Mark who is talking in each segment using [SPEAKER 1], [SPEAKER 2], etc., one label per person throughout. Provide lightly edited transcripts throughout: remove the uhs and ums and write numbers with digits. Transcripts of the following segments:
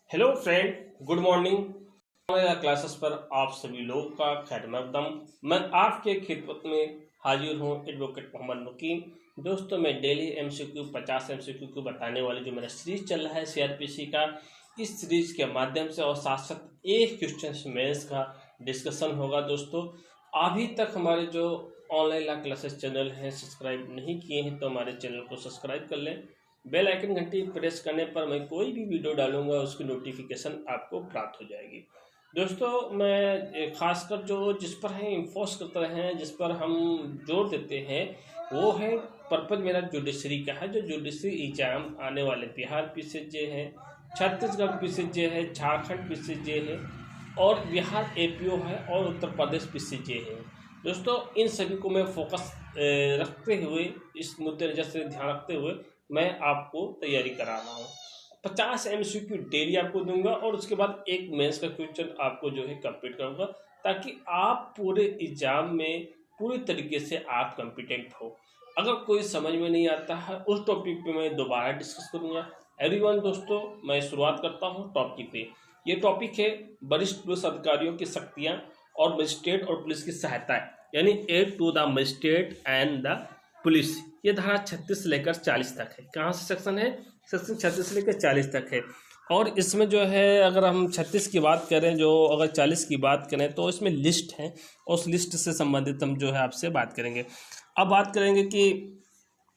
[SPEAKER 1] Hello friend, good morning. मेरा classes पर आप सभी लोगों का खैर मकदम। मैं आपके खिदमत में हाजिर हूँ, एडवोकेट मोहम्मद नकीम। दोस्तों, मैं डेली एमसीक्यू 50 एमसीक्यू को बताने वाली जो मेरा सीरीज चल रहा है सीआरपीसी का, इस सीरीज के माध्यम से और साथ साथ एक क्वेश्चन मेंस का डिस्कशन होगा। दोस्तों, अभी तक हमारे जो ऑनलाइन क्लासेस चैनल हैं सब्सक्राइब नहीं किए हैं तो हमारे चैनल को सब्सक्राइब कर लें। बेल आइकन घंटी प्रेस करने पर मैं कोई भी वीडियो डालूंगा उसकी नोटिफिकेशन आपको प्राप्त हो जाएगी। दोस्तों, मैं खासकर जो जिस पर हम इन्फोर्स करते हैं, जिस पर हम जोर देते हैं, वो है पर्पज मेरा जुडिशरी का है। जो जुडिशरी एग्जाम आने वाले बिहार पीसीजे है, छत्तीसगढ़ पीसीजे है, झारखंड पीसीजे है और बिहार एपीओ है और उत्तर प्रदेश पीसीजे है। दोस्तों, इन सभी को मैं फोकस रखते हुए, इस मुद्दे नज़र से ध्यान रखते हुए मैं आपको तैयारी करा रहा हूँ। 50 एमसीक्यू डेली आपको दूंगा और उसके बाद एक मेंस का क्वेश्चन आपको जो है कंप्लीट करूँगा, ताकि आप पूरे एग्जाम में पूरी तरीके से आप कॉम्पिटेंट हो। अगर कोई समझ में नहीं आता है उस टॉपिक पे मैं दोबारा डिस्कस करूँगा। एवरीवन, दोस्तों, मैं शुरुआत करता हूँ टॉपिक पे। ये टॉपिक है वरिष्ठ पुलिस अधिकारियों की शक्तियाँ और मजिस्ट्रेट और पुलिस की सहायता, यानी aid to the magistrate and the police. ये धारा 36 से लेकर 40 तक है। कहाँ से सेक्शन है? सेक्शन 36 से लेकर 40 तक है। और इसमें जो है, अगर हम 36 की बात करें, जो अगर 40 की बात करें तो इसमें लिस्ट है और उस लिस्ट से संबंधित हम जो है आपसे बात करेंगे। अब बात करेंगे कि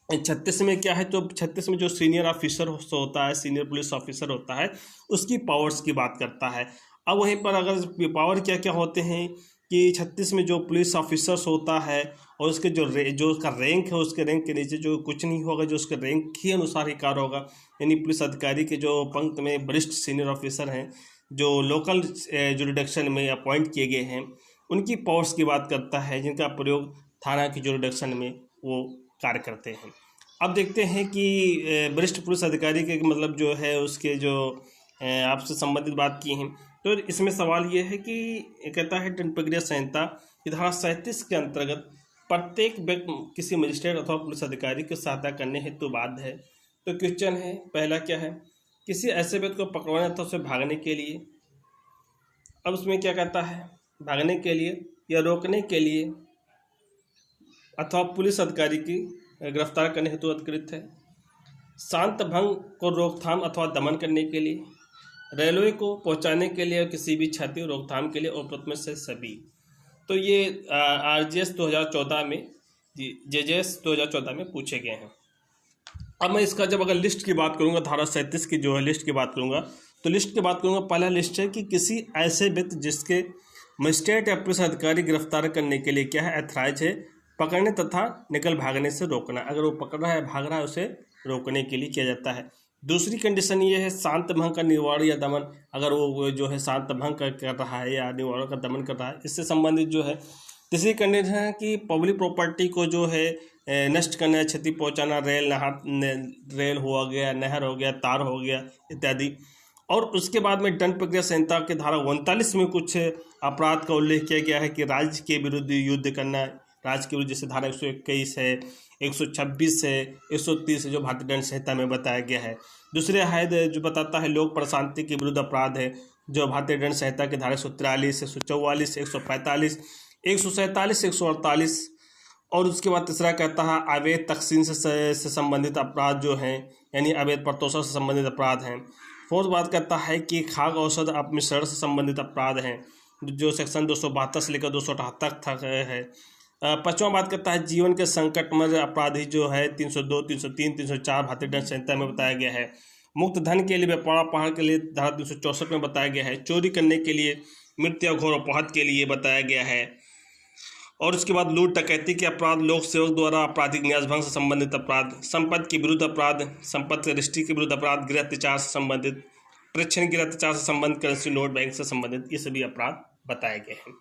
[SPEAKER 1] 36 में क्या है। तो 36 में जो सीनियर ऑफिसर होता है, सीनियर पुलिस ऑफिसर होता है, उसकी पावर्स की बात करता है। अब वहीं पर अगर पावर क्या क्या होते हैं कि 36 में जो पुलिस ऑफिसर्स होता है और उसके जो उसका रैंक है, उसके रैंक के नीचे जो कुछ नहीं होगा, जो उसके रैंक के अनुसार ही कार्य होगा। यानी पुलिस अधिकारी के जो पंक्ति में वरिष्ठ सीनियर ऑफिसर हैं, जो लोकल जुरिडिक्शन में अपॉइंट किए गए हैं, उनकी पावर्स की बात करता है, जिनका प्रयोग थाना की जुरिडिक्शन में वो कार्य करते हैं। अब देखते हैं कि वरिष्ठ पुलिस अधिकारी के मतलब जो है उसके जो आपसे संबंधित बात की हैं। तो इसमें सवाल ये है कि कहता है दंड प्रक्रिया संहिता की धारा 37 के अंतर्गत प्रत्येक व्यक्ति किसी मजिस्ट्रेट अथवा पुलिस अधिकारी की सहायता करने हेतु बाध्य है। तो क्वेश्चन है, पहला क्या है? किसी ऐसे व्यक्ति को पकड़वाने अथवा उसे भागने के लिए। अब उसमें क्या कहता है? भागने के लिए या रोकने के लिए अथवा पुलिस अधिकारी की गिरफ्तार करने हेतु अधिकृत है। शांत भंग को रोकथाम अथवा दमन करने के लिए, रेलवे को पहुंचाने के लिए और किसी भी क्षति रोकथाम के लिए उपरोक्त में से सभी। तो ये आरजीएस 2014 में, जेजेएस 2014 में पूछे गए हैं। अब मैं इसका जब अगर लिस्ट की बात करूंगा, धारा 37 की जो है लिस्ट की बात करूंगा, तो लिस्ट की बात करूंगा, पहला लिस्ट है कि किसी ऐसे व्यक्ति जिसके मजिस्ट्रेट या पुलिस अधिकारी गिरफ्तार करने के लिए क्या है, एथराइज है, पकड़ने तथा निकल भागने से रोकना। अगर वो पकड़ रहा है, भाग रहा है, उसे रोकने के लिए किया जाता है। दूसरी कंडीशन ये है शांत भंग का निवारण या दमन। अगर वो जो है शांत भंग कर रहा है या निवारण का दमन कर रहा है, इससे संबंधित जो है। तीसरी कंडीशन है कि पब्लिक प्रॉपर्टी को जो है नष्ट करना, क्षति पहुंचाना, रेल हो गया, नहर हो गया, तार हो गया इत्यादि। और उसके बाद में दंड प्रक्रिया संहिता के धारा 39 में कुछ अपराध का उल्लेख किया गया है कि राज्य के विरुद्ध युद्ध करना। राज्य के विरुद्ध जैसे धारा 121 है, 126 है, 130 है, जो भारतीय दंड संहिता में बताया गया है। दूसरे है जो बताता है लोक प्रशांति के विरुद्ध अपराध है, जो भारतीय दंड संहिता के धारा 143, 144, 145, 147, 148। और उसके बाद तीसरा कहता है अवैध तकसीम से संबंधित अपराध जो हैं, यानी अवैध प्रतोषण से संबंधित अपराध हैं। फोर्थ बात कहता है कि खाद्य औषध अपमिश्रण से संबंधित अपराध हैं, जो सेक्शन 272 से लेकर 278 तक है। पांचवा बात करता है जीवन के संकटमय अपराधी जो है 302, 303, 304 भारतीय दंड संहिता में बताया गया है। मुक्त धन के लिए, व्यापार अपहरण के लिए धारा 364 में बताया गया है। चोरी करने के लिए, मृत्यु घोर अपहरण के लिए बताया गया है। और उसके बाद लूट डकैती के अपराध, लोक सेवक द्वारा आपराधिक न्यास भंग से संबंधित अपराध, संपत्ति के विरुद्ध अपराध, संपत्ति रजिस्ट्री के विरुद्ध अपराध, गृह अत्याचार से संबंधित, प्रेक्षण गृह अत्याचार से संबंधित, करेंसी नोट बैंक से संबंधित, ये सभी अपराध बताए गए हैं।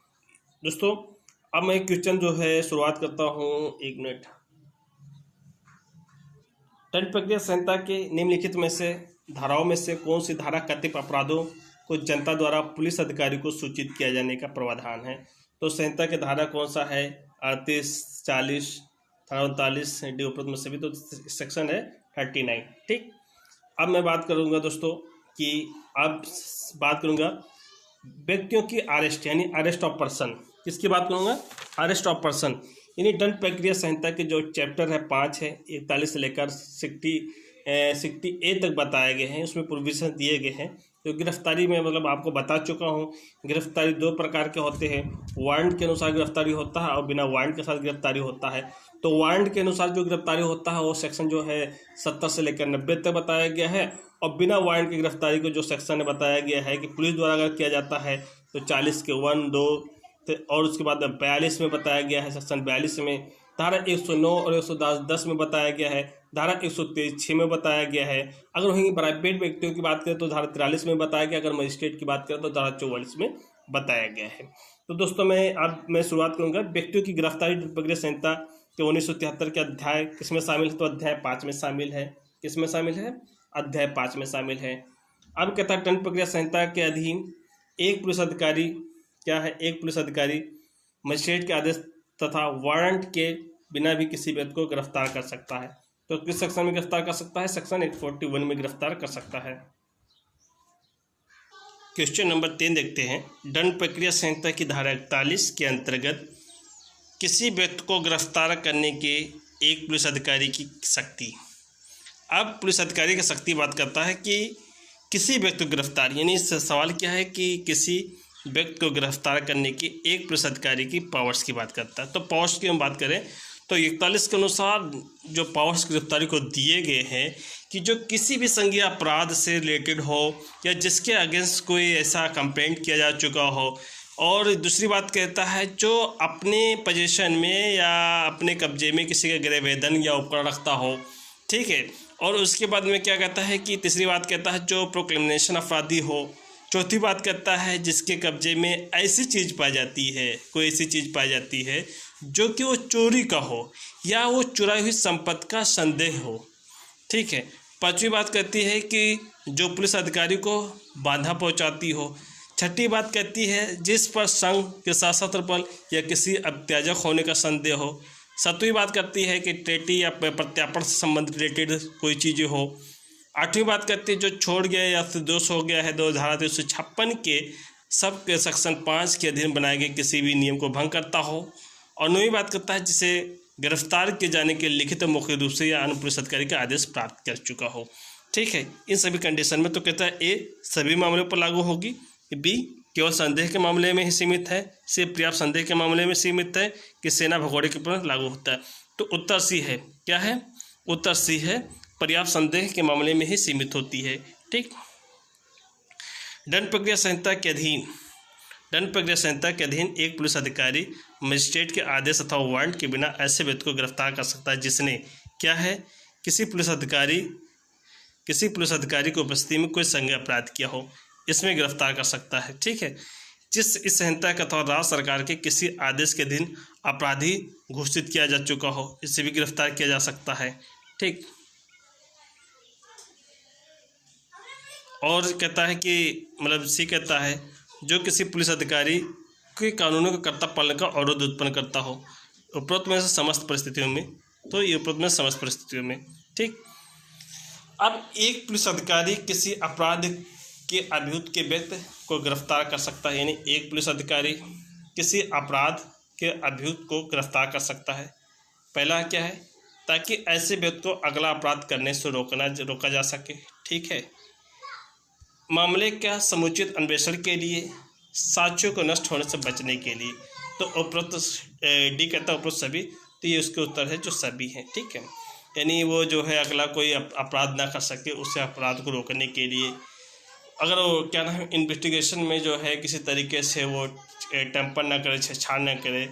[SPEAKER 1] दोस्तों, अब मैं क्वेश्चन जो है शुरुआत करता हूँ। 1 मिनट। दंड प्रक्रिया संहिता के निम्नलिखित में से धाराओं में से कौन सी धारा कतिपय अपराधों को जनता द्वारा पुलिस अधिकारी को सूचित किया जाने का प्रावधान है? तो संहिता के धारा कौन सा है? 38, 40, 39 डी उपरोक्त में सभी। तो सेक्शन है 39। ठीक। अब मैं बात करूंगा दोस्तों कि अब बात करूँगा व्यक्तियों की अरेस्ट यानी अरेस्ट ऑफ पर्सन। किसकी बात करूँगा? अरेस्ट ऑफ पर्सन यानी दंड प्रक्रिया संहिता के जो चैप्टर है 5 है, 41 से लेकर 60A तक बताए गए हैं। उसमें प्रोविजन दिए गए हैं। तो गिरफ्तारी में मतलब आपको बता चुका हूँ, गिरफ्तारी 2 प्रकार के होते हैं। वारंट के अनुसार गिरफ्तारी होता है और बिना वारंट के साथ गिरफ्तारी होता है। तो वारंट के अनुसार जो गिरफ्तारी होता है वो सेक्शन जो है 70 से लेकर 90 तक बताया गया है। और बिना वारंट की गिरफ्तारी को जो सेक्शन बताया गया है कि पुलिस द्वारा अगर किया जाता है तो 40 के 1, 2 और उसके बाद 42 में बताया गया है। सेक्शन 42 में धारा 109 और 110 में बताया गया है। धारा 123 में बताया गया है। अगर वहीं प्राइवेट व्यक्तियों की बात करें तो धारा 43 में बताया गया। अगर मजिस्ट्रेट की बात करें तो धारा 44 में बताया गया है। तो दोस्तों मैं शुरुआत करूंगा व्यक्तियों की गिरफ्तारी प्रक्रिया संहिता के 1973 के अध्याय किसमें शामिल है? तो अध्याय 5 में शामिल है। किसमें शामिल है? अध्याय 5 में शामिल है। अब कहता है दंड प्रक्रिया संहिता के अधीन एक पुलिस अधिकारी क्या है? एक पुलिस अधिकारी मजिस्ट्रेट के आदेश तथा वारंट के बिना भी किसी व्यक्ति को गिरफ्तार कर सकता है। तो किस सेक्शन में गिरफ्तार कर सकता है? सेक्शन 841 में गिरफ्तार कर सकता है। क्वेश्चन नंबर 3 देखते हैं। दंड प्रक्रिया संहिता की धारा 41 के अंतर्गत किसी व्यक्ति को गिरफ्तार करने के एक पुलिस अधिकारी की शक्ति। अब पुलिस अधिकारी की शक्ति बात करता है कि किसी व्यक्ति को गिरफ्तार, यानी सवाल क्या है कि किसी व्यक्ति को गिरफ्तार करने की एक पुलिस अधिकारी की पावर्स की बात करता है। तो पावर्स की हम बात करें तो 41 के अनुसार जो पावर्स गिरफ्तारी को दिए गए हैं कि जो किसी भी संज्ञेय अपराध से रिलेटेड हो या जिसके अगेंस्ट कोई ऐसा कंप्लेंट किया जा चुका हो। और दूसरी बात कहता है जो अपने पोजीशन में या अपने कब्जे में किसी का गृह वेदन या उपकरण रखता हो, ठीक है। और उसके बाद में क्या कहता है कि तीसरी बात कहता है जो प्रोक्लेमेशन अपराधी हो। चौथी बात कहता है जिसके कब्जे में ऐसी चीज़ पाई जाती है, कोई ऐसी चीज़ पाई जाती है जो कि वो चोरी का हो या वो चुराई हुई संपत्ति का संदेह हो, ठीक है। पांचवी बात कहती है कि जो पुलिस अधिकारी को बाधा पहुंचाती हो। छठी बात कहती है जिस पर संघ के शासत्र बल या किसी अत्याजक होने का संदेह हो। सातवीं बात करती है कि ट्रेटी या प्रत्यार्पण से संबंधित रिलेटेड कोई चीज़ें हो। आठवीं बात करती है जो छोड़ गया या दोष हो गया है 2356 के सब के सेक्शन 5 के अधीन बनाए गए किसी भी नियम को भंग करता हो। और 9वीं बात करता है जिसे गिरफ्तार किए जाने के लिखित मौखिक रूप से या अन्य पुलिस अधिकारी का आदेश प्राप्त कर चुका हो, ठीक है। इन सभी कंडीशन में तो कहता है ए सभी मामलों पर लागू होगी, बी केवल संदेह के मामले में ही सीमित है, सी पर्याप्त संदेह के मामले में सीमित है, कि सेना भगोड़े के ऊपर लागू होता है। तो उत्तर सी है। क्या है? उत्तर सी है, पर्याप्त संदेह के मामले में ही सीमित होती है, ठीक। दंड प्रक्रिया संहिता के अधीन एक पुलिस अधिकारी मजिस्ट्रेट के आदेश अथवा वारंट के बिना ऐसे व्यक्ति को गिरफ्तार कर सकता है जिसने क्या है किसी पुलिस अधिकारी की उपस्थिति में कोई संज्ञेय अपराध किया हो, इसमें गिरफ्तार कर सकता है, ठीक है। जिस इस संहिता के अथवा राज्य सरकार के किसी आदेश के अधीन अपराधी घोषित किया जा चुका हो, इससे भी गिरफ्तार किया जा सकता है, ठीक। और कहता है कि मतलब सी कहता है जो किसी पुलिस अधिकारी के कानूनों का कर्तव्य पालन का अवरोध उत्पन्न करता हो उपरोक्त में से समस्त परिस्थितियों में, तो ये उपरोक्त में समस्त परिस्थितियों में, ठीक। अब एक पुलिस अधिकारी किसी अपराध के अभियुक्त के व्यक्ति को गिरफ्तार कर सकता है, यानी एक पुलिस अधिकारी किसी अपराध के अभियुक्त को गिरफ्तार कर सकता है। पहला क्या है? ताकि ऐसे व्यक्ति को अगला अपराध करने से रोका जा सके, ठीक है। मामले का समुचित अन्वेषण के लिए, साक्ष्यों को नष्ट होने से बचने के लिए। तो उपरोक्त डी कहता है उपरोक्त सभी, तो ये उसके उत्तर है जो सभी हैं, ठीक है। यानी वो जो है अगला कोई अपराध ना कर सके, उसे अपराध को रोकने के लिए अगर वो क्या नाम इन्वेस्टिगेशन में जो है किसी तरीके से वो टेम्पर ना करे, छेड़छाड़ ना करे,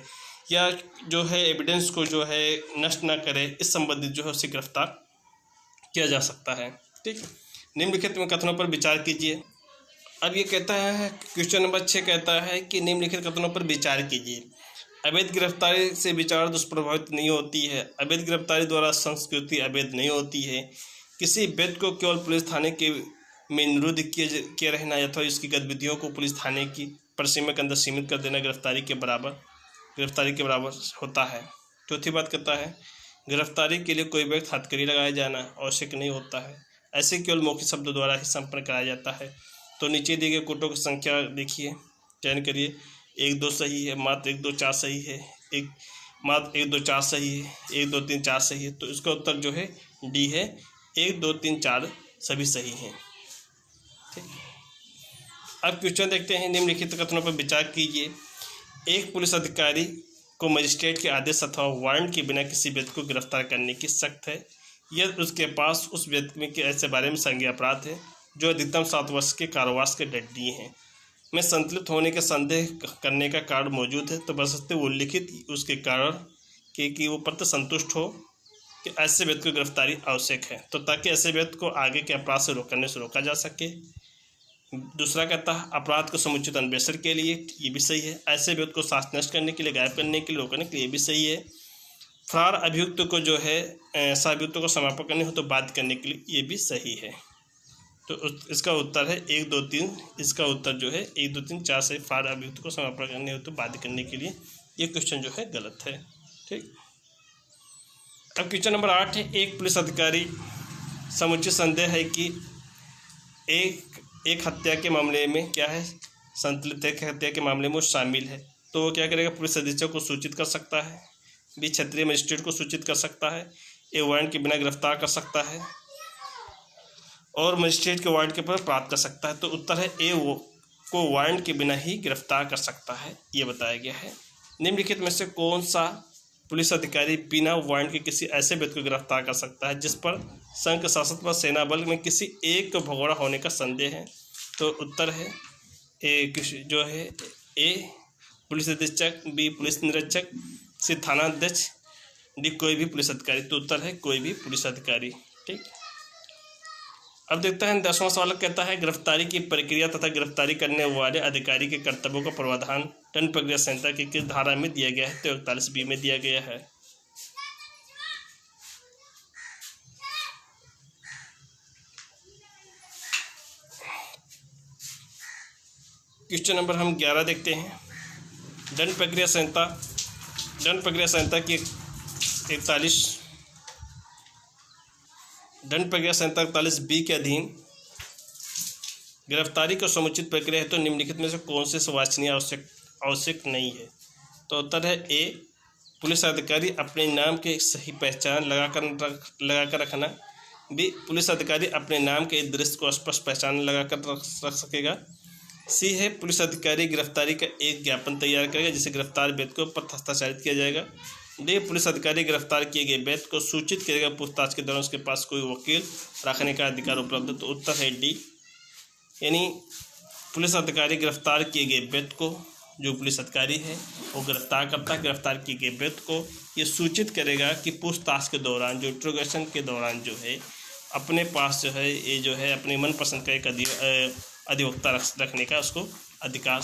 [SPEAKER 1] या जो है एविडेंस को जो है नष्ट ना करे, इस संबंधित जो है उसे गिरफ्तार किया जा सकता है, ठीक। निम्नलिखित में कथनों पर विचार कीजिए। अब ये कहता है क्वेश्चन नंबर 6 कहता है कि निम्नलिखित कथनों पर विचार कीजिए। अवैध गिरफ्तारी से विचार दुष्प्रभावित नहीं होती है। अवैध गिरफ्तारी द्वारा संस्कृति अवैध नहीं होती है। किसी व्यक्ति को केवल पुलिस थाने के में निरुद्ध किए रहना अथवा इसकी गतिविधियों को पुलिस थाने की परिसीमा के अंदर सीमित कर देना गिरफ्तारी के बराबर होता है। चौथी बात कहता है गिरफ्तारी के लिए कोई व्यक्ति हथकड़ी लगाया जाना आवश्यक नहीं होता है। ऐसे केवल मौखिक शब्दों द्वारा ही संपर्क कराया जाता है। तो नीचे दिए गए कोटों की संख्या देखिए, चयन करिए। 1 2 सही है, मात्र 1 2 4 सही है, मात्र 1 2 4 सही है, 1 2 3 4 सही है। तो इसका उत्तर जो है डी है, 1 2 3 4 सभी सही हैं। ठीक, अब क्वेश्चन देखते हैं। निम्नलिखित कथनों पर विचार कीजिए। एक पुलिस अधिकारी को मजिस्ट्रेट के आदेश अथवा वारंट के बिना किसी व्यक्ति को गिरफ्तार करने की सख्त है यदि उसके पास उस व्यक्ति के ऐसे बारे में संज्ञेय अपराध है जो अधिकतम 7 वर्ष के कारावास के दंडनीय हैं, में संतुलित होने के संदेह करने का कारण मौजूद है, तो बशर्ते वो लिखित उसके कारण कि वो प्रति संतुष्ट हो कि ऐसे व्यक्ति को गिरफ्तारी आवश्यक है, तो ताकि ऐसे व्यक्ति को आगे के अपराध से करने से रोका जा सके। दूसरा कहता है अपराध को समुचित अन्वेषण के लिए, ये भी सही है। ऐसे व्यक्ति को शास्त्र नष्ट करने के लिए, गायब करने के लिए, रोकने के लिए, ये भी सही है। फरार अभियुक्त को जो है सहाभियुक्त को समापन करने हो तो बाध्य करने के लिए, ये भी सही है। तो इसका उत्तर है 1 2 3। इसका उत्तर जो है 1 2 3 4 से फरार अभियुक्त को समापन करने हो तो बाध्य करने के लिए, ये क्वेश्चन जो है गलत है। ठीक, अब क्वेश्चन नंबर 8 है। एक पुलिस अधिकारी समुचित संदेह है कि एक हत्या के मामले में क्या है, संतुलित एक हत्या के मामले में वो शामिल है, तो वो क्या करेगा, पुलिस अधीक्षक को सूचित कर सकता है, बी क्षेत्रीय मजिस्ट्रेट को सूचित कर सकता है, ए वारंट के बिना गिरफ्तार कर सकता है और मजिस्ट्रेट के वारंट के पर प्राप्त कर सकता है। तो उत्तर है ए, वो को वारंट के बिना ही गिरफ्तार कर सकता है, ये बताया गया है। निम्नलिखित में से कौन सा पुलिस अधिकारी बिना वारंट के किसी ऐसे व्यक्ति को गिरफ्तार कर सकता है जिस पर संघ सशस्त्र सेना बल में किसी एक को भगोड़ा होने का संदेह है? तो उत्तर है जो है ए पुलिस अधीक्षक, बी पुलिस निरीक्षक, सी थाना अध्यक्ष, डी कोई भी पुलिस अधिकारी। तो उत्तर है कोई भी पुलिस अधिकारी। ठीक, अब देखते हैं 10वां सवाल कहता है गिरफ्तारी की प्रक्रिया तथा गिरफ्तारी करने वाले अधिकारी के कर्तव्यों का प्रावधान दंड प्रक्रिया संहिता की किस धारा में दिया गया है? तो 41B में दिया गया है। क्वेश्चन नंबर हम 11 देखते हैं। दंड प्रक्रिया संहिता की 41B के अधीन गिरफ्तारी को समुचित प्रक्रिया है तो निम्नलिखित में से कौन से सुवाचनीय आवश्यक नहीं है? तो उत्तर है ए, पुलिस अधिकारी अपने नाम के सही पहचान लगाकर रखना, बी, पुलिस अधिकारी अपने नाम के दृश्य को स्पष्ट पहचान लगाकर रख सकेगा, सी है पुलिस अधिकारी गिरफ्तारी का एक ज्ञापन तैयार करेगा जिसे गिरफ्तार व्यक्ति को पर हस्ताक्षरित किया जाएगा, डी, पुलिस अधिकारी गिरफ्तार किए गए व्यक्ति को सूचित करेगा पूछताछ के दौरान उसके पास कोई वकील रखने का अधिकार उपलब्ध है। तो उत्तर है डी, यानी पुलिस अधिकारी गिरफ्तार किए गए व्यक्ति को, जो पुलिस अधिकारी है वो गिरफ्तार करता है, गिरफ्तार किए गए व्यक्ति को ये सूचित करेगा कि पूछताछ के दौरान, जो इंट्रोगेशन के दौरान जो है अपने पास जो है ये जो है अपने मनपसंद का एक अधिवक्ता रखने का उसको अधिकार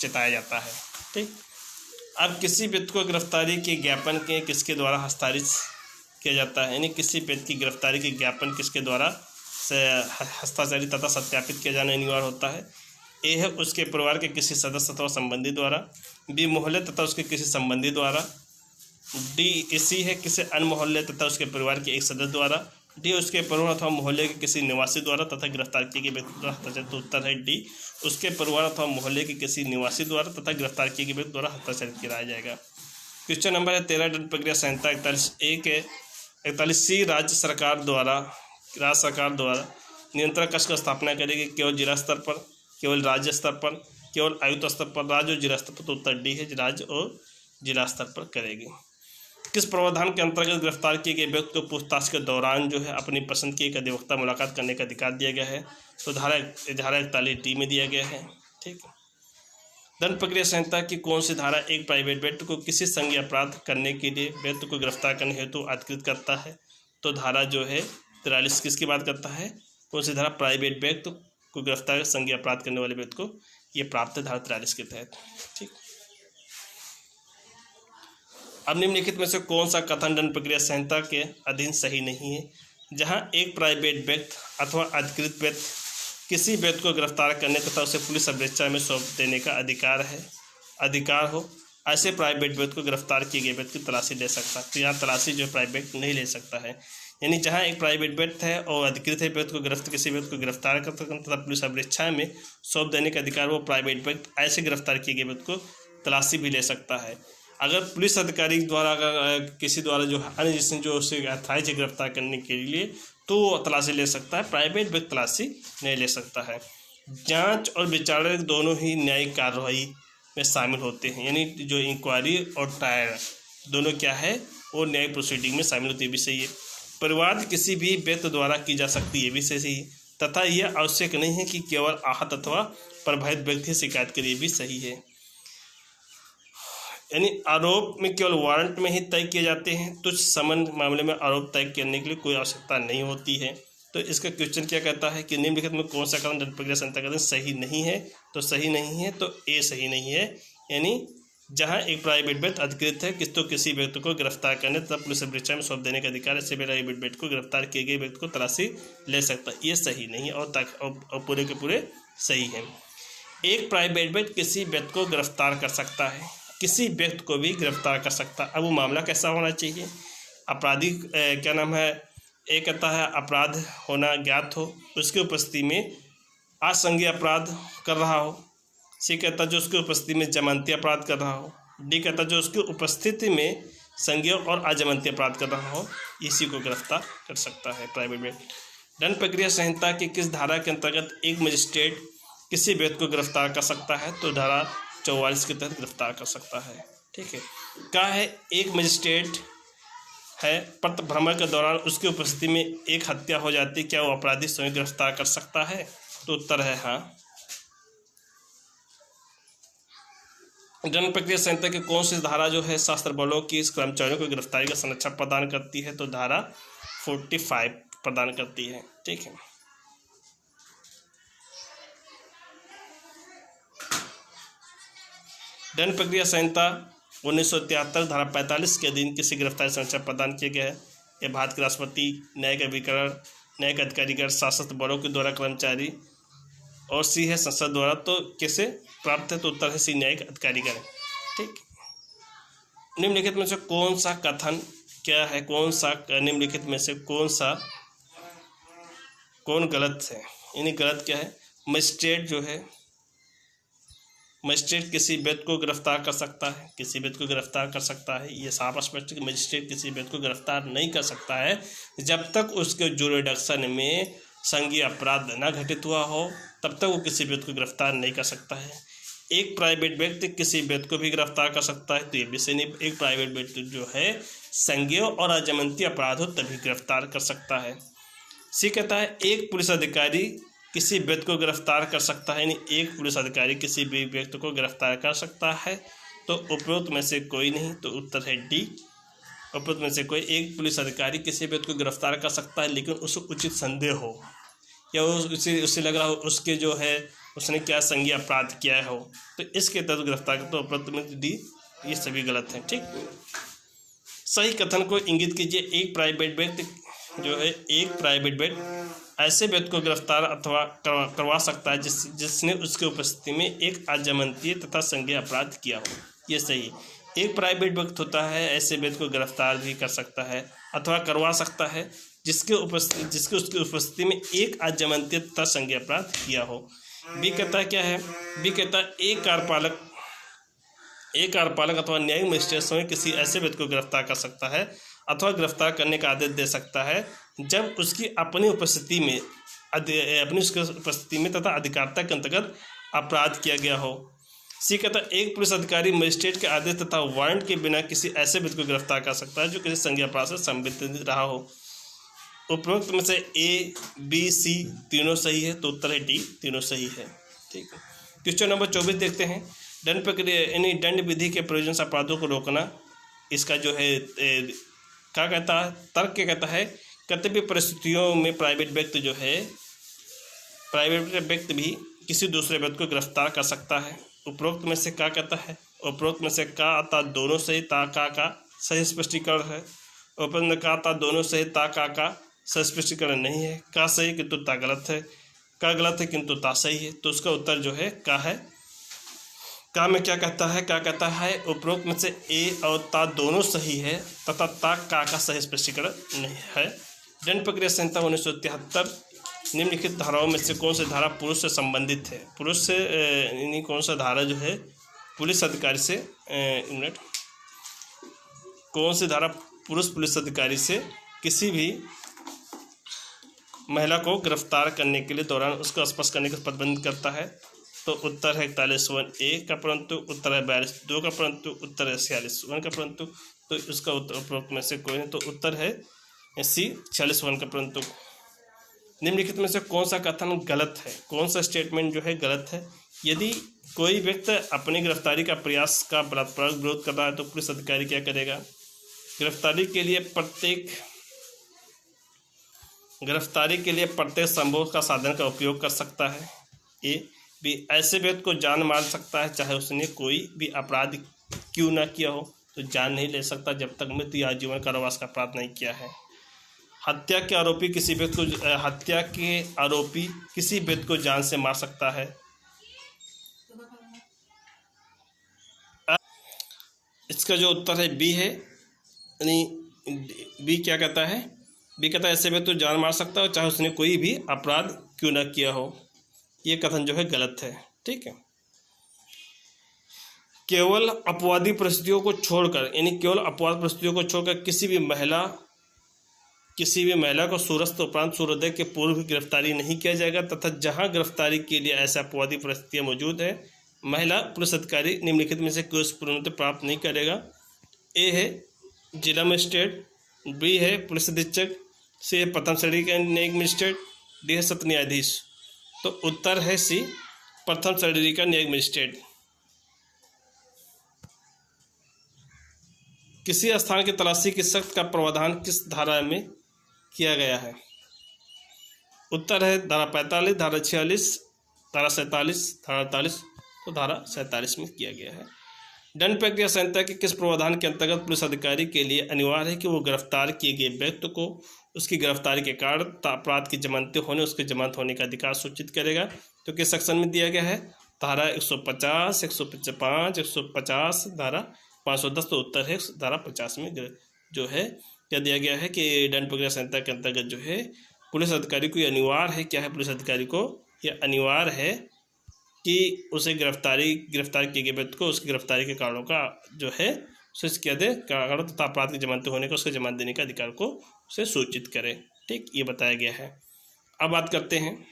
[SPEAKER 1] जताया जाता है। ठीक, अब किसी व्यक्ति को गिरफ्तारी के ज्ञापन के किसके द्वारा हस्ताक्षरित किया जाता है, यानी किसी व्यक्ति की गिरफ्तारी के ज्ञापन किसके द्वारा हस्ताक्षरित तथा सत्यापित किया जाना अनिवार्य होता है? ए है उसके परिवार के किसी सदस्य अथवा संबंधी द्वारा, बी, मोहल्ले तथा उसके किसी संबंधी द्वारा, डी, सी है किसी अन्य मोहल्ले तथा उसके परिवार के एक सदस्य द्वारा, डी, उसके परिवार अथवा मोहल्ले के किसी निवासी द्वारा तथा गिरफ्तार किए गए व्यक्ति द्वारा हस्ताक्षरित। तो उत्तर है डी, उसके परिवार अथवा मोहल्ले के किसी निवासी द्वारा तथा गिरफ्तार किए गए व्यक्ति द्वारा हस्ताक्षरित किया जाएगा। क्वेश्चन नंबर है 13। दंड प्रक्रिया संहिता 41A के 41C राज्य सरकार द्वारा नियंत्रण कक्ष की स्थापना करेगी, केवल जिला स्तर पर, केवल राज्य स्तर पर, केवल आयुक्त स्तर पर, राज्य और जिला स्तर पर? तो उत्तर डी है, राज्य और जिला स्तर पर करेगी। किस प्रावधान के अंतर्गत गिरफ्तार किए गए व्यक्ति को पूछताछ के दौरान जो है अपनी पसंद की एक अधिवक्ता मुलाकात करने का अधिकार दिया गया है? तो धारा 41D में दिया गया है। ठीक, दंड प्रक्रिया संहिता की कौन सी धारा एक प्राइवेट व्यक्ति को किसी संज्ञेय अपराध करने के लिए व्यक्ति को गिरफ्तार करने हेतु अधिकृत करता है? तो धारा जो है 43 किसकी बात करता है? कौन सी धारा? प्राइवेट व्यक्ति को गिरफ्तार संज्ञेय अपराध करने वाले व्यक्ति को ये प्राप्त है धारा 43 के तहत। ठीक, अब निम्नलिखित में से कौन सा कथन दंड प्रक्रिया संहिता के अधीन सही नहीं है? जहां एक प्राइवेट व्यक्ति अथवा अधिकृत व्यक्ति किसी व्यक्ति को गिरफ्तार करने तथा उसे पुलिस अभिरक्षा में सौंप देने का अधिकार हो, ऐसे प्राइवेट व्यक्ति को गिरफ्तार किए गए व्यक्ति की तलाशी ले सकता है। तो यहाँ तलाशी जो प्राइवेट नहीं ले सकता है। यानी जहाँ एक प्राइवेट व्यक्ति है और अधिकृत है व्यक्ति को किसी व्यक्ति को गिरफ्तार कर सकते हैं तथा पुलिस अभिरक्षा में सौंप देने का अधिकार वो प्राइवेट व्यक्ति ऐसे गिरफ्तार किए गए व्यक्ति को तलाशी भी ले सकता है। अगर पुलिस अधिकारी द्वारा अगर किसी द्वारा जो अन्य जिसने जो उसे अथॉराइज है गिरफ्तार करने के लिए तो वो तलाशी ले सकता है, प्राइवेट व्यक्ति तलाशी नहीं ले सकता है। जांच और विचारण दोनों ही न्यायिक कार्रवाई में शामिल होते हैं, यानी जो इंक्वायरी और ट्रायल दोनों क्या है वो न्यायिक प्रोसीडिंग में शामिल होती है, भी सही है। परिवाद किसी भी व्यक्ति द्वारा की जा सकती है, भी सही है, तथा यह आवश्यक नहीं है कि केवल आहत अथवा प्रभावित व्यक्ति शिकायत के लिए, भी सही है। यानी आरोप में केवल वारंट में ही तय किए जाते हैं, तुच्छ समन मामले में आरोप तय करने के लिए कोई आवश्यकता नहीं होती है। तो इसका क्वेश्चन क्या कहता है कि निम्नलिखित में कौन सा कदम दंड प्रक्रिया संहिता का कदम सही नहीं है, तो सही नहीं है तो ए सही नहीं है। यानी जहां एक प्राइवेट व्यक्ति अधिकृत है किसी व्यक्ति को गिरफ्तार करने तथा पुलिस अभिरक्षा में सौंप देने का अधिकार ऐसे प्राइवेट व्यक्ति को गिरफ्तार किए गए व्यक्ति को तलाशी ले सकता है, ये सही नहीं है और पूरे के पूरे सही है। एक प्राइवेट व्यक्ति किसी व्यक्ति को गिरफ्तार कर सकता है, किसी व्यक्ति को भी गिरफ्तार कर सकता है। अब वो मामला कैसा होना चाहिए, आपराधिक क्या नाम है, एक कहता है अपराध होना ज्ञात हो, उसकी उपस्थिति में असंज्ञेय अपराध कर रहा हो, सी कहता जो उसकी उपस्थिति में जमानती अपराध कर रहा हो, डी कहता जो उसकी उपस्थिति में संज्ञेय और अजमानती अपराध कर रहा हो, इसी को गिरफ्तार कर सकता है प्राइवेट व्यक्ति। दंड प्रक्रिया संहिता की किस धारा के अंतर्गत एक मजिस्ट्रेट किसी व्यक्ति को गिरफ्तार कर सकता है, तो धारा 44 के तहत गिरफ्तार कर सकता है। ठीक है, क्या है, एक मजिस्ट्रेट है पथ भ्रमण के दौरान उसकी उपस्थिति में एक हत्या हो जाती, क्या वो अपराधी स्वयं गिरफ्तार कर सकता है, तो उत्तर है हाँ। दंड प्रक्रिया संहिता की कौन सी धारा जो है शास्त्र बलों की इस कर्मचारियों को गिरफ्तारी का संरक्षण प्रदान करती है, तो धारा 45 प्रदान करती है। ठीक है, दंड प्रक्रिया संहिता 1973 धारा 45 के अधीन किसी गिरफ्तारी संरक्षण प्रदान किया गया है। यह भारत के राष्ट्रपति, न्यायिक अभिकरण, न्यायिक अधिकारीगण, सशस्त्र बलों के द्वारा कर्मचारी और सी है संसद द्वारा, तो किसे प्राप्त है, तो उत्तर है सी न्यायिक अधिकारीगण। ठीक, निम्नलिखित में से कौन सा कथन क्या है, निम्नलिखित में से कौन गलत है, यानी गलत क्या है, मजिस्ट्रेट किसी व्यक्ति को गिरफ्तार कर सकता है, किसी व्यक्ति को गिरफ्तार कर सकता है, ये साफ स्पष्ट कि मजिस्ट्रेट किसी व्यक्ति को गिरफ्तार नहीं कर सकता है जब तक उसके जुरिडिक्शन में संज्ञेय अपराध न घटित हुआ हो, तब तक वो किसी व्यक्ति को गिरफ्तार नहीं कर सकता है। एक प्राइवेट व्यक्ति किसी व्यक्ति को भी गिरफ्तार कर सकता है, तो ये भी सही नहीं। एक प्राइवेट व्यक्ति जो है संज्ञेय और अजमानती अपराध हो तभी गिरफ्तार कर सकता है। सी कहता है एक पुलिस अधिकारी किसी व्यक्ति को गिरफ्तार कर सकता है, यानी एक पुलिस अधिकारी किसी भी व्यक्ति को गिरफ्तार कर सकता है, तो उपरोक्त में से कोई नहीं, तो उत्तर है डी। उपरोक्त में से कोई एक पुलिस अधिकारी किसी व्यक्ति को गिरफ्तार कर सकता है लेकिन उसे उचित संदेह हो या उसे लग रहा हो उसके जो है उसने क्या संज्ञेय अपराध किया हो, तो इसके तहत गिरफ्तार कर, तो उपरोक्त में डी। ये सभी गलत हैं। ठीक, सही कथन को इंगित कीजिए। एक प्राइवेट व्यक्ति जो है ऐसे व्यक्ति को गिरफ्तार अथवा करवा सकता है जिसने उसकी उपस्थिति में एक अजमानतीय तथा संज्ञेय अपराध किया हो, ये सही। एक प्राइवेट व्यक्ति होता है ऐसे व्यक्ति को गिरफ्तार भी कर सकता है अथवा करवा सकता है जिसके उसकी उपस्थिति में एक अजमानतीय तथा संज्ञेय अपराध किया हो। बी कहता है क्या है, बी कहता है एक कार्यपालक अथवा न्यायिक मजिस्ट्रेट स्वयं किसी ऐसे व्यक्ति को गिरफ्तार कर सकता है अथवा गिरफ्तार करने का आदेश दे सकता है जब उसकी अपनी उपस्थिति में तथा अधिकारिता के अंतर्गत अपराध किया गया हो। सी कहता है एक पुलिस अधिकारी मजिस्ट्रेट के आदेश तथा वारंट के बिना किसी ऐसे व्यक्ति को गिरफ्तार कर सकता है जो किसी संज्ञेय अपराध से संबंधित रहा हो। उपरोक्त में से ए, बी, सी तीनों सही है, तो उत्तर है डी, तीनों सही है। ठीक है, क्वेश्चन नंबर 24 देखते हैं। दंड प्रक्रिया यानी दंड विधि के प्रयोजन से अपराधों को रोकना, इसका जो है क्या कहता है, तर्क क्या कहता है, कर्तव्य परिस्थितियों में प्राइवेट व्यक्ति भी किसी दूसरे व्यक्ति को गिरफ्तार कर सकता है। उपरोक्त में से क्या कहता है, उपरोक्त में से का आता दोनों सही, ता का सही स्पष्टीकरण है। उपरोक्त में का आता दोनों सही, ता का सही स्पष्टीकरण नहीं है। का सही किंतु ता गलत है, का गलत है किंतु ता सही है, तो उसका उत्तर जो है का है। का में क्या कहता है, उपरोक्त में से ए और ता दोनों सही है तथा ता का सही स्पष्टीकरण नहीं है। दंड प्रक्रिया संहिता 1973 निम्नलिखित धाराओं में से कौन सी धारा पुरुष से संबंधित है? पुरुष से यानी कौन सा धारा जो है पुलिस अधिकारी से कौन सी धारा पुरुष पुलिस अधिकारी से किसी भी महिला को गिरफ्तार करने के लिए दौरान उसको स्पर्श करने का प्रतिबंध करता है? तो उत्तर है 41(1)(a) का परंतु, उत्तर है 42(2) का परंतु, उत्तर है 46(1) का परंतु। तो इसका उपरोक्त में से कोई नहीं, तो उत्तर है सी 46(1) का परंतु। निम्नलिखित में से कौन सा कथन गलत है? कौन सा स्टेटमेंट जो है गलत है? यदि कोई व्यक्ति अपनी गिरफ्तारी का प्रयास का बलात्कार विरोध कर रहा है तो पुलिस अधिकारी क्या करेगा? गिरफ्तारी के लिए प्रत्येक संभव का साधन का उपयोग कर सकता है। ए भी ऐसे व्यक्ति को जान मार सकता है चाहे उसने कोई भी अपराध क्यों ना किया हो, तो जान नहीं ले सकता जब तक मृत्यु या जीवन कारावास का अपराध नहीं किया है। हत्या के आरोपी किसी व्यक्ति को जान से मार सकता है। इसका जो उत्तर है बी है, यानी बी क्या कहता है? बी कहता है ऐसे व्यक्ति को जान मार सकता है चाहे उसने कोई भी अपराध क्यों ना किया हो। ये कथन जो है गलत है। ठीक है, केवल अपवादी परिस्थितियों को छोड़कर, यानी केवल अपवाद परिस्थितियों को छोड़कर किसी भी महिला को सूर्यास्त उपरांत सूर्योदय के पूर्व भी गिरफ्तारी नहीं किया जाएगा तथा जहां गिरफ्तारी के लिए ऐसा अपवादी परिस्थितियां मौजूद है महिला पुलिस अधिकारी निम्नलिखित में से कोई प्रोन्नति प्राप्त नहीं करेगा। ए है जिला मजिस्ट्रेट, बी है पुलिस अधीक्षक, सी है प्रथम श्रेणी का न्यायिक मजिस्ट्रेट, डी है सत्र न्यायाधीश। तो उत्तर है सी प्रथम श्रेणी का न्यायिक मजिस्ट्रेट। किसी स्थान की तलाशी की सख्त का प्रावधान किस धारा में किया गया है? उत्तर है धारा 45, धारा 46, धारा 47, धारा 48। तो धारा 47 में किया गया है। दंड प्रक्रिया संहिता के किस प्रावधान के अंतर्गत पुलिस अधिकारी के लिए अनिवार्य है कि वो गिरफ्तार किए गए व्यक्ति को उसकी गिरफ्तारी के कारण अपराध की जमानत होने उसके जमानत होने का अधिकार सूचित करेगा? तो किस सेक्शन में दिया गया है? धारा 150, 155, 150, धारा 510। तो उत्तर है धारा 50 में जो है क्या दिया गया है कि दंड प्रक्रिया संहिता के अंतर्गत जो है पुलिस अधिकारी को अनिवार्य है, क्या है पुलिस अधिकारी को यह अनिवार्य है कि उसे गिरफ्तार किए गए व्यक्ति को उसकी गिरफ्तारी के कारणों का जो है सूचित किया दे, कारण तथा अपराध की जमानत होने का उसके जमानत देने का अधिकार को उसे सूचित करे। ठीक, ये बताया गया है। अब बात करते हैं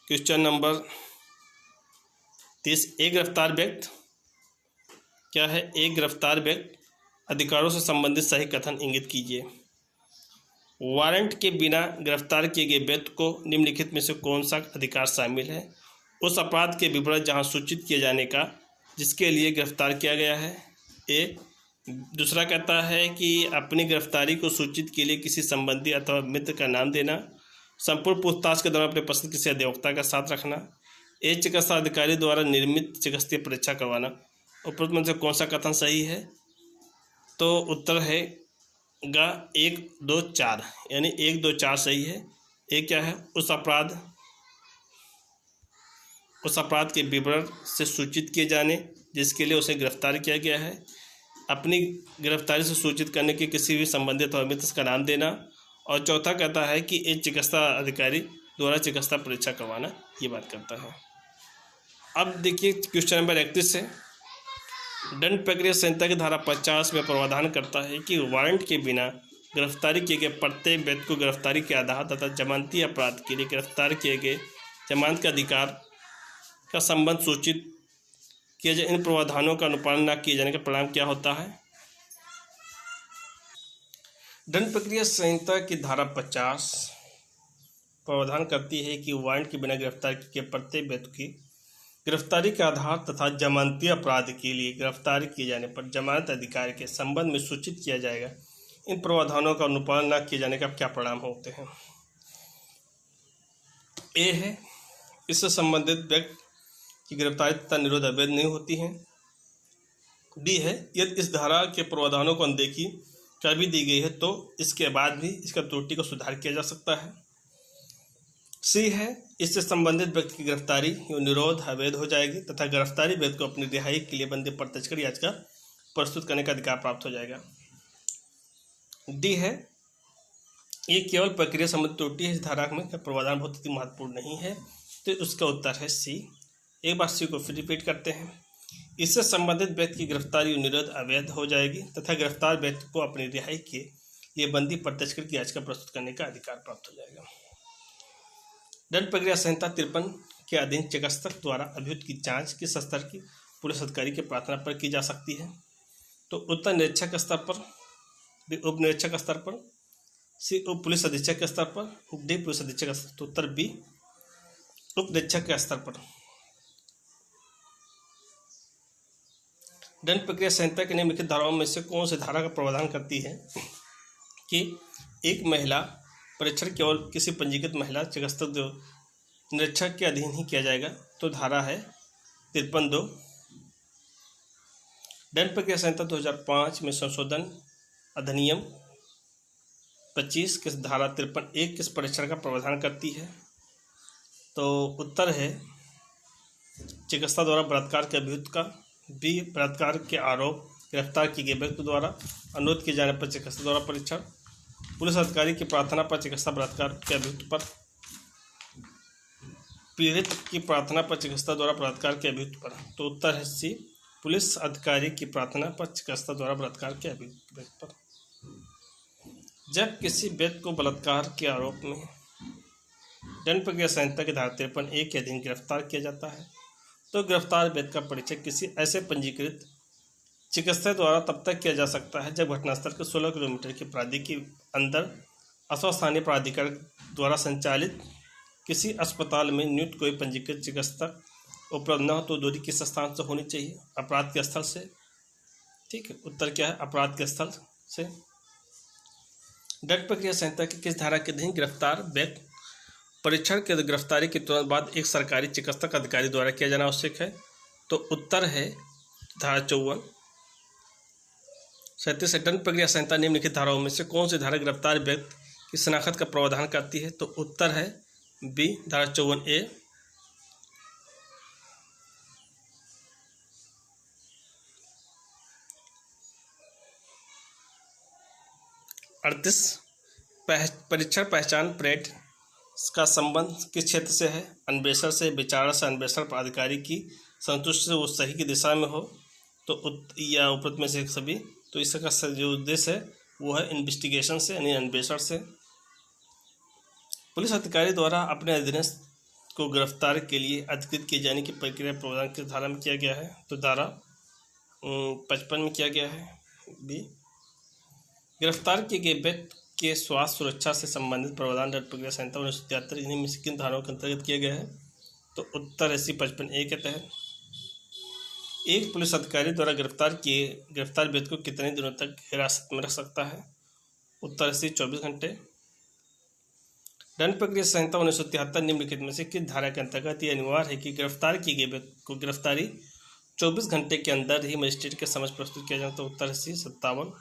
[SPEAKER 1] क्वेश्चन नंबर 30। एक गिरफ्तार व्यक्ति क्या है? एक गिरफ्तार व्यक्ति अधिकारों से संबंधित सही कथन इंगित कीजिए। वारंट के बिना गिरफ्तार किए गए व्यक्ति को निम्नलिखित में से कौन सा अधिकार शामिल है? उस अपराध के विवरण जहां सूचित किए जाने का जिसके लिए गिरफ्तार किया गया है। ए दूसरा कहता है कि अपनी गिरफ्तारी को सूचित के लिए किसी संबंधी अथवा मित्र का नाम देना, संपूर्ण पूछताछ के दौरान अपने पसंद किसी अधिवक्ता का साथ रखना, एक चिकित्सा अधिकारी द्वारा निर्मित चिकित्सीय परीक्षा करवाना। उपरोक्त में से कौन सा कथन सही है? तो उत्तर है गा 1, 2, 4, यानी 1, 2, 4 सही है। एक क्या है? उस अपराध के विवरण से सूचित किए जाने जिसके लिए उसे गिरफ्तार किया गया है, अपनी गिरफ्तारी से सूचित करने के किसी भी संबंधित और मित्र का नाम देना, और चौथा कहता है कि एक चिकित्सा अधिकारी द्वारा चिकित्सा परीक्षा करवाना। ये बात करता है। अब देखिए क्वेश्चन नंबर 31 है। दंड प्रक्रिया संहिता की धारा 50 में प्रावधान करता है कि वारंट के बिना गिरफ्तारी किए गए प्रत्येक व्यक्ति को गिरफ्तारी के आधार तथा जमानती अपराध के लिए गिरफ्तार किए गए जमानत के अधिकार का संबंध सूचित किया जाए। इन प्रावधानों का अनुपालन न किए जाने का परिणाम क्या होता है? दंड प्रक्रिया संहिता की धारा 50 प्रावधान करती है कि वारंट के बिना गिरफ्तार किए प्रत्येक व्यक्ति की गिरफ्तारी के आधार तथा जमानती अपराध के लिए गिरफ्तार किए जाने पर जमानत अधिकार के संबंध में सूचित किया जाएगा। इन प्रावधानों का अनुपालन न किए जाने का क्या परिणाम होते हैं? ए है इससे संबंधित व्यक्ति की गिरफ्तारी तथा निरोध अवैध नहीं होती है। डी है यदि इस धारा के प्रावधानों को अनदेखी कर भी दी गई है तो इसके बाद भी इसका त्रुटि को सुधार किया जा सकता है। सी है इससे संबंधित व्यक्ति की गिरफ्तारी एवं निरोध अवैध हो जाएगी तथा गिरफ्तारी व्यक्ति को अपनी रिहाई के लिए बंदी प्रत्यक्ष याचिका प्रस्तुत करने का अधिकार प्राप्त हो जाएगा। डी है ये केवल प्रक्रिया संबंधी त्रुटि है, इस धारा में प्रावधान बहुत ही महत्वपूर्ण नहीं है। तो उसका उत्तर है सी। एक बार सी को फिर रिपीट करते हैं। इससे संबंधित व्यक्ति की गिरफ्तारी और निरोध अवैध हो जाएगी तथा गिरफ्तार व्यक्ति को अपनी रिहाई के लिए बंदी प्रत्यक्ष करके याचिका प्रस्तुत करने का अधिकार प्राप्त हो जाएगा। दंड प्रक्रिया संहिता 53 के अधीन चिकित्सक द्वारा अभियुक्त की जांच किस स्तर की पुलिस अधिकारी की प्रार्थना पर की जा सकती है? तो उत्तर निरीक्षक स्तर पर, उप निरीक्षक स्तर पर, सी उप पुलिस अधीक्षक के स्तर पर, डी पुलिस अधीक्षक स्तर। तो उत्तर बी उप निरीक्षक के स्तर पर। दंड प्रक्रिया संहिता के निम्नलिखित धाराओं में से कौन सी धारा का प्रावधान करती है कि एक महिला परीक्षण केवल किसी पंजीकृत महिला चिकित्सक जो निरीक्षक के अधीन ही किया जाएगा? तो धारा है 53(2). दंड प्रक्रिया संहिता 2005 में संशोधन अधिनियम 25 किस धारा 53(1) किस परीक्षण का प्रावधान करती है? तो उत्तर है चिकित्सा द्वारा बलात्कार के अभियुक्त का, बी बलात्कार के आरोप गिरफ्तार किए गए व्यक्ति द्वारा अनुरोध किए जाने पर चिकित्सा द्वारा परीक्षण, पुलिस अधिकारी की प्रार्थना पर चिकित्सा बलात्कार के अभियुक्त पर, पीड़ित की प्रार्थना पर चिकित्सा द्वारा बलात्कार के अभियुक्त पर। तो उत्तर है सी पुलिस अधिकारी की प्रार्थना पर चिकित्सा द्वारा बलात्कार के अभियुक्त व्यक्ति पर। जब किसी व्यक्ति को बलात्कार के आरोप में दंड प्रक्रिया संहिता की धारा 53(1) के अधीन गिरफ्तार किया जाता है तो गिरफ्तार व्यक्ति का परिचय किसी ऐसे पंजीकृत चिकित्सक द्वारा तब तक किया जा सकता है जब घटनास्थल के 16 किलोमीटर की परिधि के अंदर अथवा स्थानीय प्राधिकार द्वारा संचालित किसी अस्पताल में नियुक्त कोई पंजीकृत चिकित्सक उपलब्ध न हो। तो दूरी किस स्थान से होनी चाहिए? अपराध के स्थल से। ठीक है, उत्तर क्या है? अपराध के स्थल से। दंड प्रक्रिया संहिता की किस धारा के अधीन गिरफ्तार व्यक्ति परीक्षण के गिरफ्तारी के तुरंत बाद एक सरकारी चिकित्सक अधिकारी द्वारा किया जाना आवश्यक है? तो उत्तर है धारा 54। 37 दंड प्रक्रिया संहिता निम्नलिखित धाराओं में से कौन सी धारा गिरफ्तार व्यक्ति की शनाख्त का प्रावधान करती है? तो उत्तर है बी धारा 54(a). 38 परीक्षण पहचान परेड का संबंध किस क्षेत्र से है? अन्वेषण से, विचारण से, अन्वेषण प्राधिकारी की संतुष्टि से वो सही की दिशा में हो तो या उपरोक्त में से सभी। तो इसका जो उद्देश्य है वो है इन्वेस्टिगेशन से यानी अन्वेषण से। पुलिस अधिकारी द्वारा अपने अधीनस्थ को गिरफ्तार के लिए अधिकृत किए जाने की प्रक्रिया प्रावधान किस धारा में किया गया है? तो धारा 55 में किया गया है, बी। गिरफ्तार किए गए व्यक्ति के स्वास्थ्य सुरक्षा से संबंधित प्रावधान दंड प्रक्रिया संहिता 1973 इन्हीं में से किन धाराओं के अंतर्गत किया गया है? तो उत्तर है सी 55(a) के तहत। एक पुलिस अधिकारी द्वारा गिरफ्तार व्यक्ति को कितने दिनों तक हिरासत में रख सकता है? उत्तर है सी 24 घंटे। दंड प्रक्रिया संहिता 1973 निम्नलिखित में से किस धारा के अंतर्गत यह अनिवार्य है कि गिरफ्तार किए गए व्यक्ति को गिरफ्तारी 24 घंटे के अंदर ही मजिस्ट्रेट के समक्ष प्रस्तुत किया जाए? तो उत्तर है सी 57।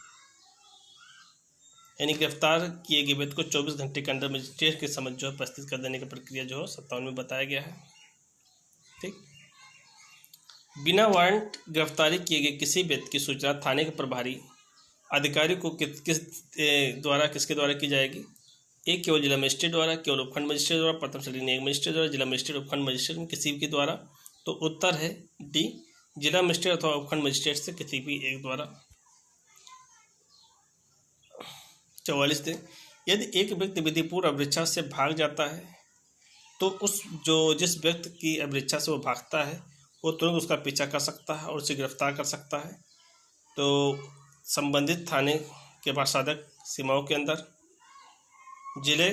[SPEAKER 1] यानी गिरफ्तार किए गए व्यक्ति को 24 घंटे के अंदर मजिस्ट्रेट के समक्ष जो है प्रस्तुत कर देने की प्रक्रिया जो है 57 में बताया गया है। ठीक। बिना वारंट गिरफ्तारी किए गए किसी व्यक्ति की सूचना थाने के प्रभारी अधिकारी को किसके द्वारा की जाएगी? एक केवल जिला मजिस्ट्रेट द्वारा, केवल उपखंड मजिस्ट्रेट द्वारा, प्रथम श्रेणी न्यायिक मजिस्ट्रेट द्वारा, जिला मजिस्ट्रेट, उपखंड मजिस्ट्रेट में किसी के द्वारा। तो उत्तर है डी जिला मजिस्ट्रेट अथवा उपखंड मजिस्ट्रेट से किसी भी एक द्वारा। 44 दिन यदि एक व्यक्ति विधिपूर्व अभिरक्षा से भाग जाता है तो जिस व्यक्ति की अभिरक्षा से वो भागता है वो तुरंत उसका पीछा कर सकता है और उसे गिरफ्तार कर सकता है। तो संबंधित थाने के प्रशासक सीमाओं के अंदर, जिले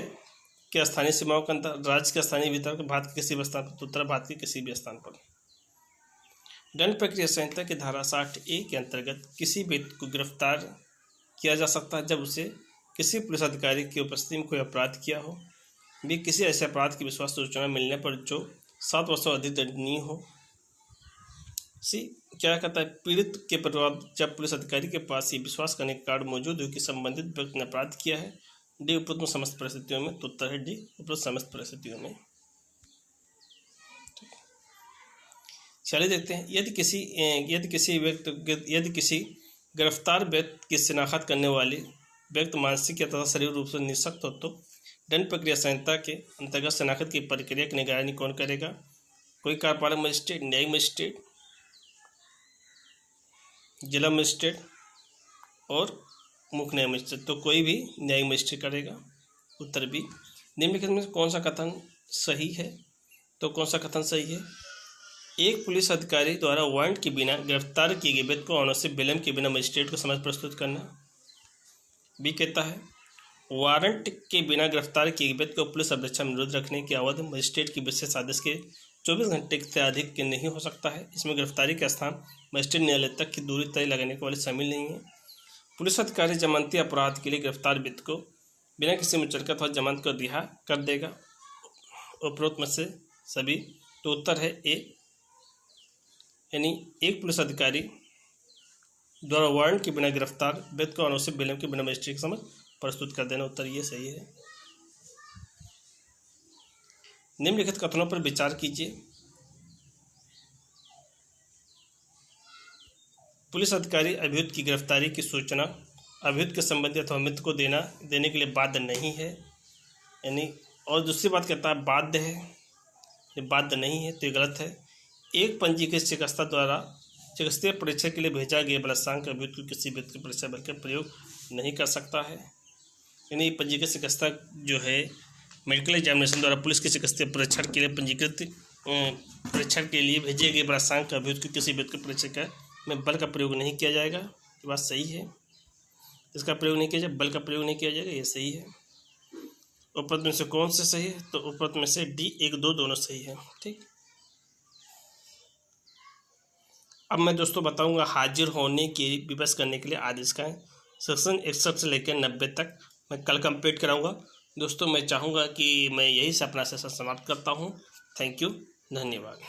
[SPEAKER 1] के स्थानीय सीमाओं के अंदर, राज्य के स्थानीय भीतर, भारत के किसी भी स्थान पर, उत्तर भारत के किसी भी स्थान पर। दंड प्रक्रिया संहिता की धारा 60(a) के अंतर्गत किसी व्यक्ति को गिरफ्तार किया जा सकता है जब उसे किसी पुलिस अधिकारी की उपस्थिति में कोई अपराध किया हो, भी किसी ऐसे अपराध की विश्वास सूचना मिलने पर जो 7 वर्षों अधिक दंडनीय हो। सी क्या कहता है? पीड़ित के परिवार जब पुलिस अधिकारी के पास ये विश्वास करने का कारण मौजूद हो कि संबंधित व्यक्ति ने अपराध किया है। डी उपरोक्त में समस्त परिस्थितियों में। तो उत्तर है डी उपरोक्त समस्त परिस्थितियों में। चलिए देखते हैं यदि किसी गिरफ्तार व्यक्ति की शिनाख्त करने वाले व्यक्ति मानसिक या तथा शारीरिक रूप से निःशक्त हो तो दंड प्रक्रिया संहिता के अंतर्गत शनाख्त की प्रक्रिया की निगरानी कौन करेगा? कोई कार्यपालक मजिस्ट्रेट, न्यायिक मजिस्ट्रेट, जिला मजिस्ट्रेट और मुख्य न्यायिक मजिस्ट्रेट। तो कोई भी न्यायिक मजिस्ट्रेट करेगा। उत्तर बी। निम्नलिखित में कौन सा कथन सही है? तो कौन सा कथन सही है? एक पुलिस अधिकारी द्वारा वारंट के बिना गिरफ्तार किए गए व्यक्ति को अनावश्यक विलंब के बिना मजिस्ट्रेट को समक्ष प्रस्तुत करना। बी कहता है वारंट के बिना गिरफ्तार किए गए व्यक्ति को पुलिस अपेक्षा में निरुद्ध रखने की अवधि मजिस्ट्रेट की विशेष आदेश के 24 घंटे से अधिक के नहीं हो सकता है। इसमें गिरफ्तारी का स्थान मजिस्ट्रेट न्यायालय तक की दूरी तय लगाने के वाले शामिल नहीं है। पुलिस अधिकारी जमानती अपराध के लिए गिरफ्तार व्यक्ति को बिना किसी मुचलका अथवा जमानत को रिहा कर देगा। उपरोक्त में से सभी। तो उत्तर है ए, यानी एक पुलिस अधिकारी द्वारा वारंट के बिना गिरफ्तार व्यक्ति को अनावश्यक विलंब के बिना मजिस्ट्रेट के समक्ष प्रस्तुत कर देना। उत्तर ये सही है। निम्नलिखित कथनों पर विचार कीजिए। पुलिस अधिकारी अभियुक्त की गिरफ्तारी की सूचना अभियुक्त के संबंधी अथवा मित्र को देने के लिए बाध्य नहीं है, यानी और दूसरी बात कहता है बाध्य है, ये बाध्य नहीं है, तो ये गलत है। एक पंजीकृत चिकित्सक द्वारा चिकित्सीय परीक्षा के लिए भेजा गया बलात्संग अभियुक्त को किसी व्यक्ति की परीक्षा बल का प्रयोग नहीं कर सकता है। यानी पंजीकृत चिकित्सक जो है मेडिकल एग्जामिनेशन द्वारा पुलिस के चिकित्सीय परीक्षण के लिए पंजीकृत परीक्षण के लिए भेजे गए बलात्संग अभियुक्त को किसी व्यक्ति की परीक्षा में बल का प्रयोग नहीं किया जाएगा। ये बात सही है। इसका प्रयोग नहीं किया जाए, बल का प्रयोग नहीं किया जाएगा, ये सही है। उपरोक्त में से कौन से सही है? तो उपरोक्त में से डी 1, 2 दोनों सही है। ठीक। अब मैं दोस्तों बताऊंगा हाजिर होने के विवश करने के लिए आदेश का सेक्शन 61 से लेकर 90 तक मैं कल कंप्लीट कराऊंगा। दोस्तों मैं चाहूँगा कि मैं यही से अपना सेशन समाप्त करता हूँ। थैंक यू, धन्यवाद।